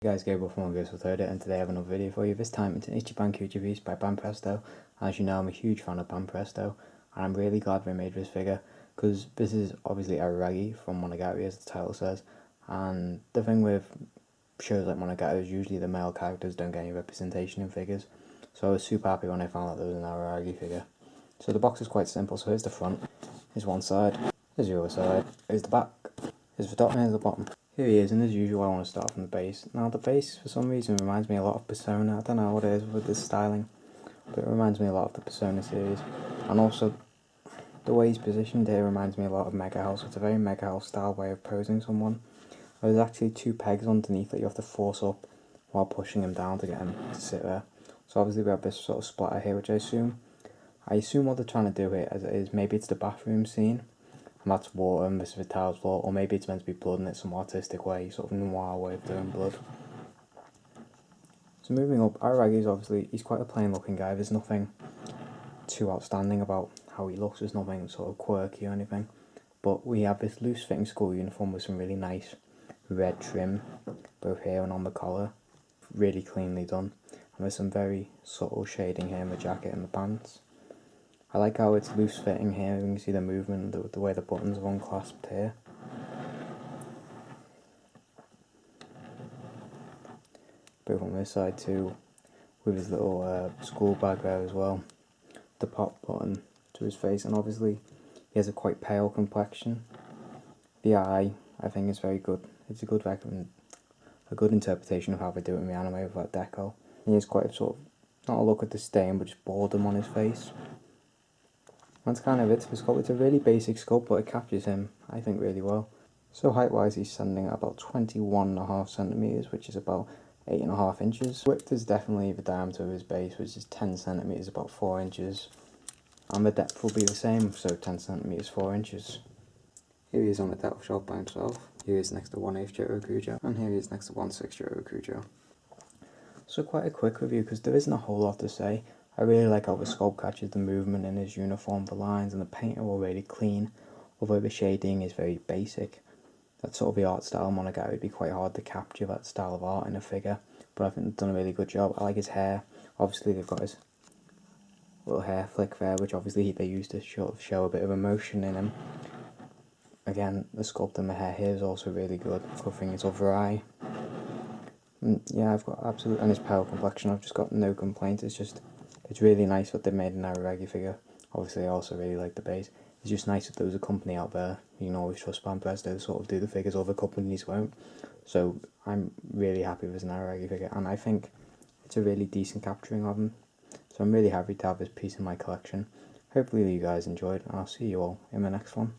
Hey guys, Gabriel from Monogatari, and today I have another video for you. This time it's an Ichiban Kuji piece by Banpresto. As you know, I'm a huge fan of Banpresto, and I'm really glad they made this figure, because this is obviously Araragi from Monogatari, as the title says, and the thing with shows like Monogatari is usually the male characters don't get any representation in figures, so I was super happy when I found out there was an Araragi figure. So the box is quite simple. So here's the front, here's one side, here's the other side, here's the back, here's the top, and here's the bottom. Here he is, and as usual I want to start from the base. Now the base for some reason reminds me a lot of Persona. I don't know what it is with this styling, but it reminds me a lot of the Persona series. And also the way he's positioned here reminds me a lot of Mega House. It's a very Mega House style way of posing someone. There's actually two pegs underneath that you have to force up while pushing him down to get him to sit there. So obviously we have this sort of splatter here, which I assume what they're trying to do here is maybe it's the bathroom scene, and that's water and this is the tiles floor, or maybe it's meant to be blood and it's some artistic way, sort of noir way of doing blood. So moving up, Araragi is obviously, he's quite a plain looking guy. There's nothing too outstanding about how he looks, there's nothing sort of quirky or anything, but we have this loose fitting school uniform with some really nice red trim both here and on the collar, really cleanly done, and there's some very subtle shading here in the jacket and the pants. I like how it's loose fitting here. You can see the movement, the way the buttons are unclasped here. Both on this side too, with his little school bag there as well. The pop button to his face, and obviously he has a quite pale complexion. The eye, I think, is very good. It's a good interpretation of how they do it in the anime with that deco. He has quite a sort of, not a look of disdain, but just boredom on his face. That's kind of it for sculpt. It's a really basic sculpt, but it captures him, I think, really well. So height wise, he's standing at about 21.5 centimeters, which is about 8.5 inches. Width is definitely the diameter of his base, which is 10 centimeters, about 4 inches. And the depth will be the same, so 10 centimeters, 4 inches. Here he is on the depth shot by himself. Here he is next to 1/8 Jotaro, and here he is next to 1/6 Jotaro. So quite a quick review, because there isn't a whole lot to say. I really like how the sculpt catches the movement in his uniform, the lines and the paint are all really clean, although the shading is very basic. That's sort of the art style of Monogatari. It'd be quite hard to capture that style of art in a figure, but I think they've done a really good job. I like his hair. Obviously they've got his little hair flick there, which obviously they used to sort of show a bit of emotion in him. Again, the sculpt in the hair here is also really good, covering his other eye. Yeah, I've got absolute, and his pale complexion, I've just got no complaints. It's really nice what they made in Araragi figure. Obviously I also really like the base. It's just nice that there was a company out there, you can always trust Banpresto to sort of do the figures, other companies won't. So I'm really happy with an Araragi figure, and I think it's a really decent capturing of him. So I'm really happy to have this piece in my collection. Hopefully you guys enjoyed, and I'll see you all in the next one.